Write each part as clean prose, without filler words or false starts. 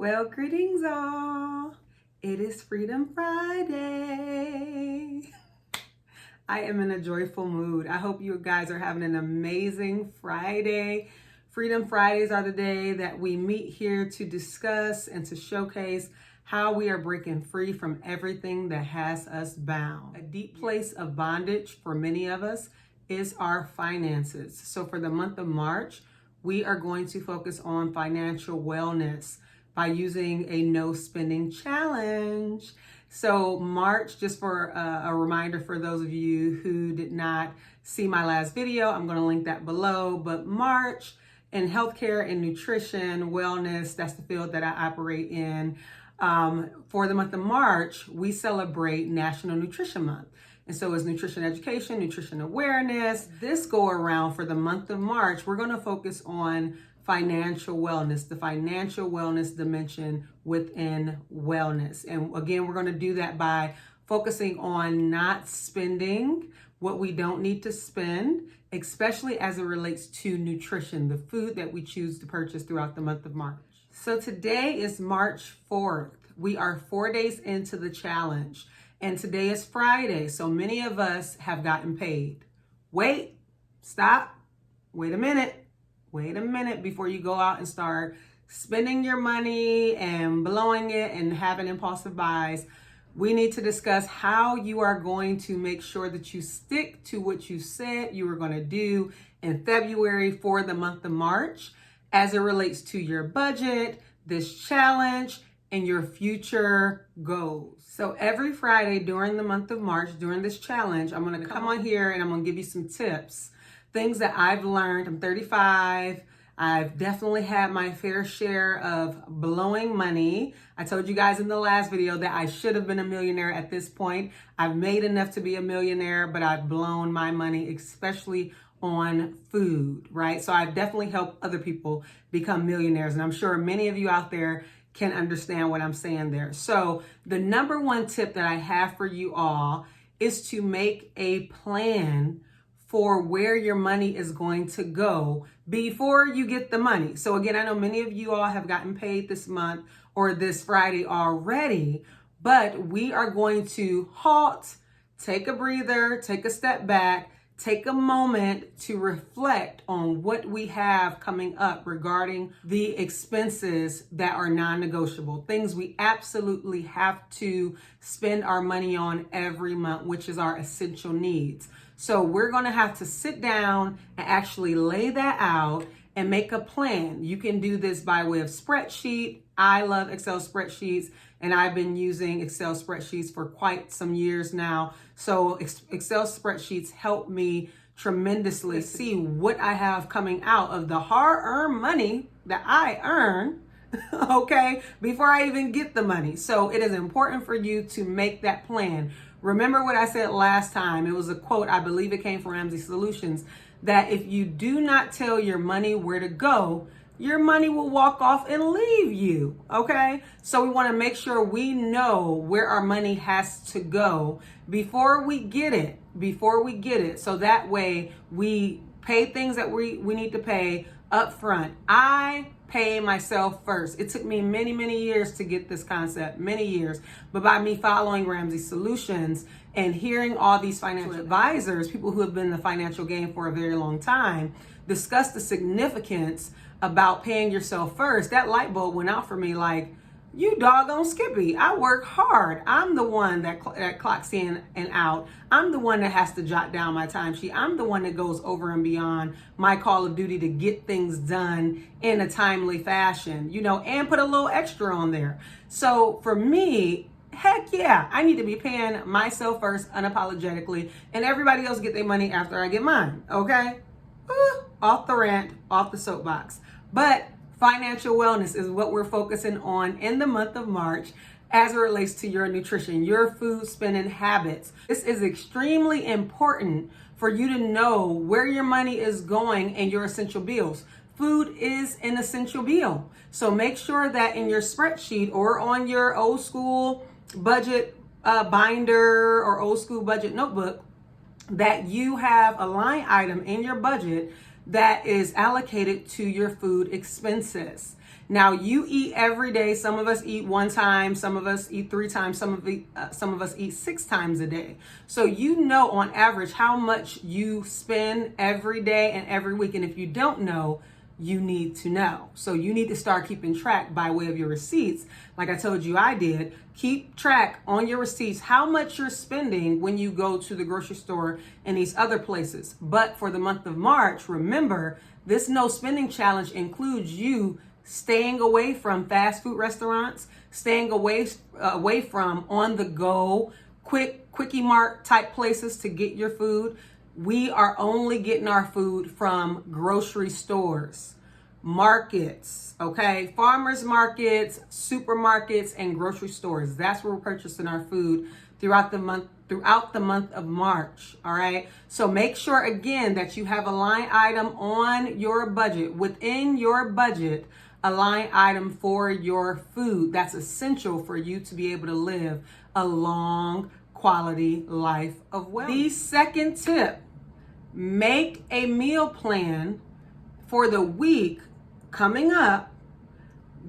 Well, greetings all. It is Freedom Friday. I am in a joyful mood. I hope you guys are having an amazing Friday. Freedom Fridays are the day that we meet here to discuss and to showcase how we are breaking free from everything that has us bound. A deep place of bondage for many of us is our finances. So for the month of March, we are going to focus on financial wellness by using a no spending challenge. So March, just for a reminder for those of you who did not see my last video, I'm going to link that below. But March in healthcare and nutrition, wellness, that's the field that I operate in. For the month of March, we celebrate National Nutrition Month. And so it's nutrition education, nutrition awareness. This go around for the month of March, we're going to focus on financial wellness, the financial wellness dimension within wellness. And again, we're going to do that by focusing on not spending what we don't need to spend, especially as it relates to nutrition, the food that we choose to purchase throughout the month of March. So today is March 4th. We are 4 days into the challenge, and today is Friday. So many of us have gotten paid. Wait, stop, wait a minute before you go out and start spending your money and blowing it and having impulsive buys. We need to discuss how you are going to make sure that you stick to what you said you were going to do in February for the month of March as it relates to your budget, this challenge, and your future goals. So every Friday during the month of March, during this challenge, I'm going to come on here and I'm going to give you some tips, things that I've learned. I'm 35. I've definitely had my fair share of blowing money. I told you guys in the last video that I should have been a millionaire at this point. I've made enough to be a millionaire, but I've blown my money, especially on food, right? So I've definitely helped other people become millionaires. And I'm sure many of you out there can understand what I'm saying there. So the number one tip that I have for you all is to make a plan for where your money is going to go before you get the money. So again, I know many of you all have gotten paid this month or this Friday already, but we are going to halt, take a breather, take a step back, take a moment to reflect on what we have coming up regarding the expenses that are non-negotiable, things we absolutely have to spend our money on every month, which is our essential needs. So we're going to have to sit down and actually lay that out and make a plan. You can do this by way of spreadsheet. I love Excel spreadsheets, and I've been using Excel spreadsheets for quite some years now. So Excel spreadsheets help me tremendously see what I have coming out of the hard-earned money that I earn, okay, before I even get the money. So it is important for you to make that plan. Remember what I said last time. It was a quote, I believe it came from Ramsey Solutions, that if you do not tell your money where to go, your money will walk off and leave you, okay? So we want to make sure we know where our money has to go before we get it, so that way we pay things that we need to pay up front. I pay myself first. It took me many years to get this concept, many years, but by me following Ramsey Solutions and hearing all these financial advisors, people who have been in the financial game for a very long time, discuss the significance about paying yourself first, that light bulb went out for me like, you doggone Skippy, I work hard. I'm the one that clocks in and out. I'm the one that has to jot down my timesheet. I'm the one that goes over and beyond my call of duty to get things done in a timely fashion, and put a little extra on there. So for me, heck yeah, I need to be paying myself first unapologetically, and everybody else get their money after I get mine, okay? Off the rant, off the soapbox. But financial wellness is what we're focusing on in the month of March as it relates to your nutrition, your food spending habits. This is extremely important for you to know where your money is going and your essential bills. Food is an essential bill. So make sure that in your spreadsheet or on your old school budget binder or old school budget notebook that you have a line item in your budget that is allocated to your food expenses. Now, you eat every day. Some of us eat one time, some of us eat 3 times, some of us eat 6 times a day. So you know on average how much you spend every day and every week. And if you don't know, you need to know. So you need to start keeping track by way of your receipts. Like I told you I did. Keep track on your receipts how much you're spending when you go to the grocery store and these other places. But for the month of March, remember, this no spending challenge includes you staying away from fast food restaurants, staying away from on the go quickie mart type places to get your food. We are only getting our food from grocery stores, markets, okay? Farmers markets, supermarkets, and grocery stores. That's where we're purchasing our food throughout the month of March, all right? So make sure again that you have a line item on your budget, within your budget, a line item for your food. That's essential for you to be able to live a long, quality life of wealth. The second tip, make a meal plan for the week coming up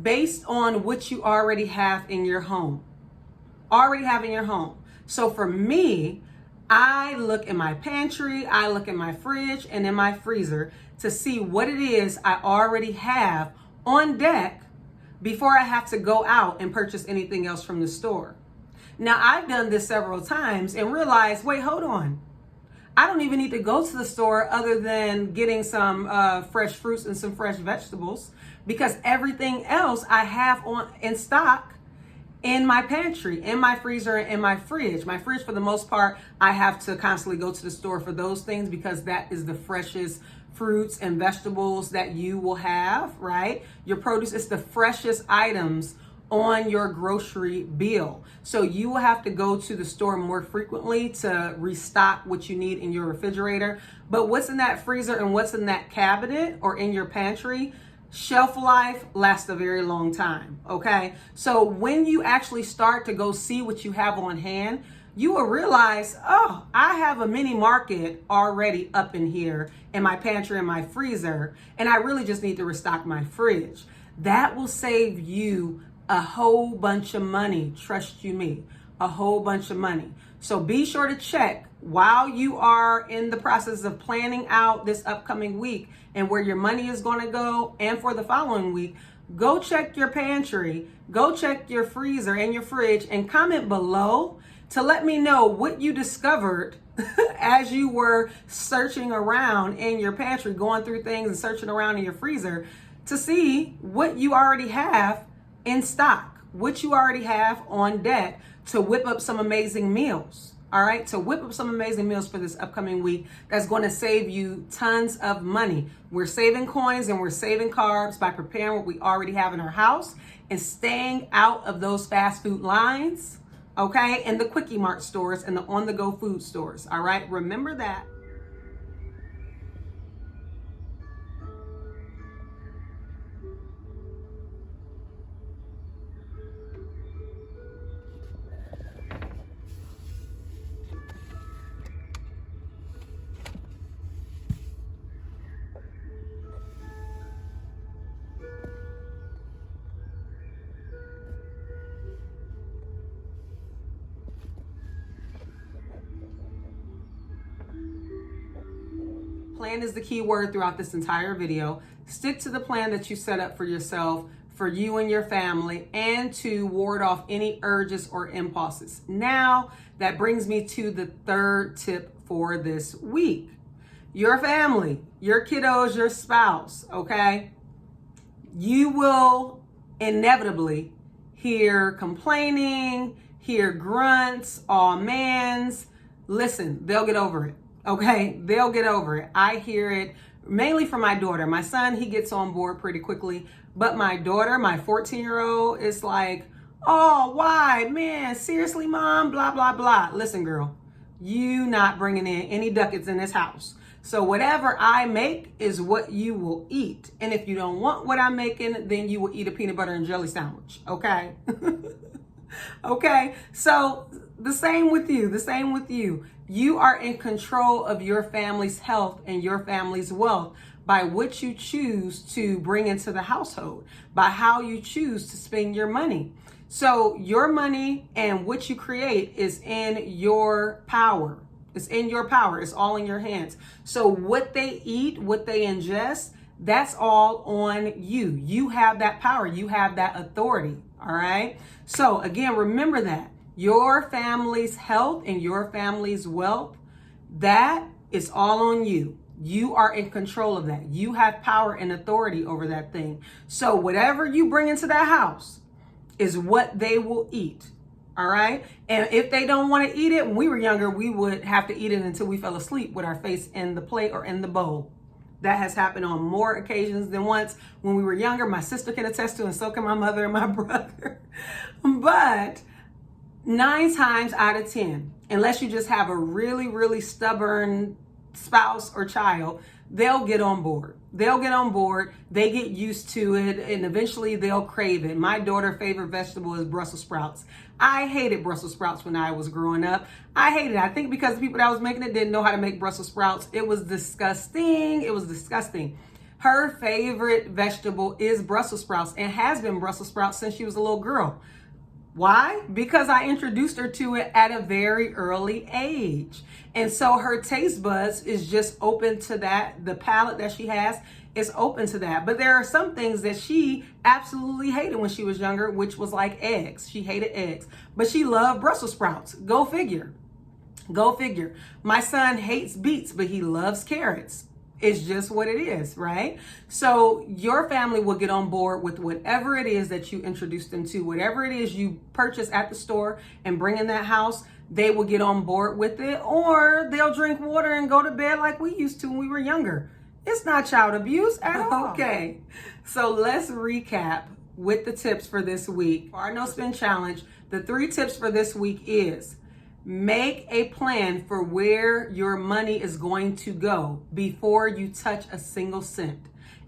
based on what you already have in your home. So for me, I look in my pantry, I look in my fridge and in my freezer to see what it is I already have on deck before I have to go out and purchase anything else from the store. Now, I've done this several times and realized, wait, hold on. I don't even need to go to the store other than getting some fresh fruits and some fresh vegetables, because everything else I have in stock in my pantry, in my freezer, and in my fridge. My fridge, for the most part, I have to constantly go to the store for those things because that is the freshest fruits and vegetables that you will have, right? Your produce is the freshest items on your grocery bill. So you will have to go to the store more frequently to restock what you need in your refrigerator. But what's in that freezer and what's in that cabinet or in your pantry, shelf life lasts a very long time, okay? So when you actually start to go see what you have on hand, you will realize, oh, I have a mini market already up in here in my pantry and my freezer, and I really just need to restock my fridge. That will save you a whole bunch of money. Trust you me, a whole bunch of money. So be sure to check while you are in the process of planning out this upcoming week and where your money is going to go. And for the following week, go check your pantry, go check your freezer and your fridge, and comment below to let me know what you discovered as you were searching around in your pantry, going through things and searching around in your freezer to see what you already have in stock, what you already have on deck to whip up some amazing meals. All right, to whip up some amazing meals for this upcoming week that's going to save you tons of money. We're saving coins and we're saving carbs by preparing what we already have in our house and staying out of those fast food lines, okay, and the quickie mart stores and the on-the-go food stores. All right, remember that. Plan is the key word throughout this entire video. Stick to the plan that you set up for yourself, for you and your family, and to ward off any urges or impulses. Now, that brings me to the third tip for this week. Your family, your kiddos, your spouse, okay? You will inevitably hear complaining, hear grunts, aw mans. Listen, they'll get over it. Okay, they'll get over it. I hear it mainly from my daughter. My son, he gets on board pretty quickly. But my daughter, my 14-year-old, is like, oh, why? Man, seriously, mom, blah, blah, blah. Listen, girl, you not bringing in any ducats in this house. So whatever I make is what you will eat. And if you don't want what I'm making, then you will eat a peanut butter and jelly sandwich, okay? Okay, so the same with you. You are in control of your family's health and your family's wealth by what you choose to bring into the household, by how you choose to spend your money. So your money and what you create is in your power. It's in your power. It's all in your hands. So what they eat, what they ingest, that's all on you. You have that power. You have that authority. All right. So again, remember that your family's health and your family's wealth, that is all on you. You are in control of that. You have power and authority over that thing. So whatever you bring into that house is what they will eat. All right. And if they don't want to eat it, when we were younger, we would have to eat it until we fell asleep with our face in the plate or in the bowl. That has happened on more occasions than once when we were younger. My sister can attest to, and so can my mother and my brother. But 9 times out of 10, unless you just have a really, really stubborn spouse or child, they'll get on board. They'll get on board. They get used to it, and eventually they'll crave it. My daughter's favorite vegetable is Brussels sprouts. I hated Brussels sprouts when I was growing up. I hated it. I think because the people that was making it didn't know how to make Brussels sprouts. It was disgusting. It was disgusting. Her favorite vegetable is Brussels sprouts and has been Brussels sprouts since she was a little girl. Why? Because I introduced her to it at a very early age. And so her taste buds is just open to that. The palate that she has is open to that. But there are some things that she absolutely hated when she was younger, which was like eggs. She hated eggs, but she loved Brussels sprouts. Go figure. Go figure. My son hates beets, but he loves carrots. It's just what it is, right? So your family will get on board with whatever it is that you introduce them to, whatever it is you purchase at the store and bring in that house, they will get on board with it, or they'll drink water and go to bed like we used to when we were younger. It's not child abuse at all. Okay, so let's recap with the tips for this week. For our No Spend Challenge, the 3 tips for this week is: make a plan for where your money is going to go before you touch a single cent.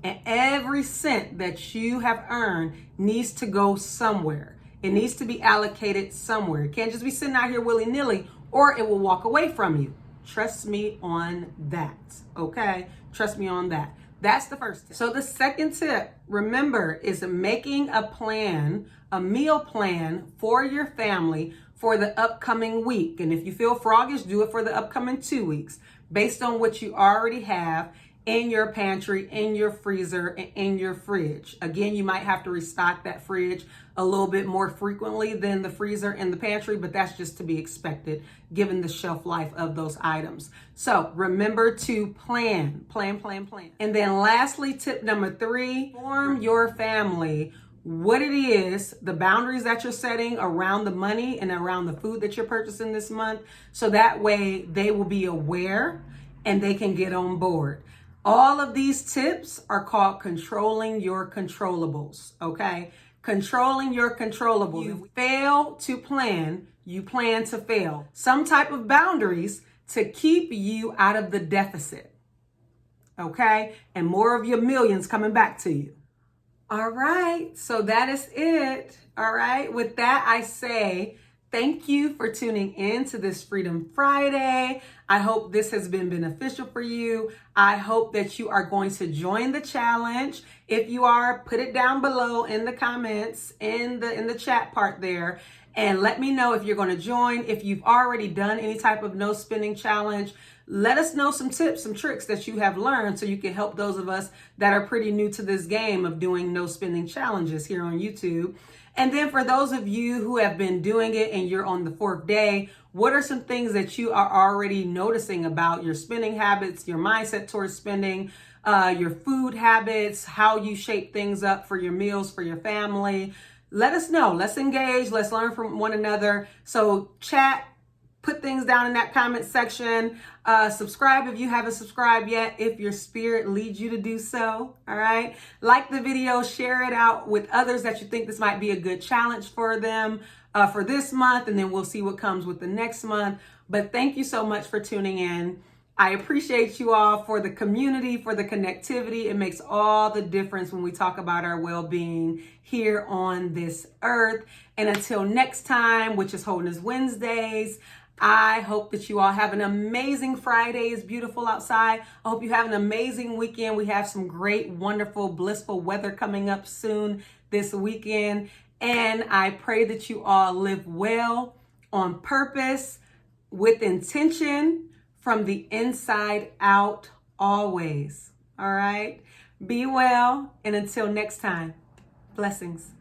And every cent that you have earned needs to go somewhere. It needs to be allocated somewhere. It can't just be sitting out here willy-nilly, or it will walk away from you. Trust me on that, okay? Trust me on that. That's the first tip. So the second tip, remember, is making a plan, a meal plan for your family for the upcoming week. And if you feel froggish, do it for the upcoming 2 weeks based on what you already have in your pantry, in your freezer, and in your fridge. Again, you might have to restock that fridge a little bit more frequently than the freezer and the pantry, but that's just to be expected given the shelf life of those items. So remember to plan. And then lastly, tip number 3, inform your family what it is, the boundaries that you're setting around the money and around the food that you're purchasing this month. So that way they will be aware and they can get on board. All of these tips are called controlling your controllables, okay? Controlling your controllables. You fail to plan, you plan to fail. Some type of boundaries to keep you out of the deficit, okay? And more of your millions coming back to you. All right, so that is it. All right, with that, I say thank you for tuning in to this Freedom Friday. I hope this has been beneficial for you. I hope that you are going to join the challenge. If you are, put it down below in the comments, in the chat part there, and let me know if you're going to join. If you've already done any type of no spending challenge, let us know some tips, some tricks that you have learned so you can help those of us that are pretty new to this game of doing no spending challenges here on YouTube. And then for those of you who have been doing it and you're on the 4th day, what are some things that you are already noticing about your spending habits, your mindset towards spending, your food habits, how you shape things up for your meals, for your family? Let us know. Let's engage. Let's learn from one another. So chat. Put things down in that comment section. Subscribe if you haven't subscribed yet, if your spirit leads you to do so. All right. Like the video, share it out with others that you think this might be a good challenge for them for this month. And then we'll see what comes with the next month. But thank you so much for tuning in. I appreciate you all for the community, for the connectivity. It makes all the difference when we talk about our well-being here on this earth. And until next time, which is Wholeness Wednesdays, I hope that you all have an amazing Friday. It's beautiful outside. I hope you have an amazing weekend. We have some great, wonderful, blissful weather coming up soon this weekend. And I pray that you all live well, on purpose, with intention, from the inside out, always. All right? Be well, and until next time, blessings.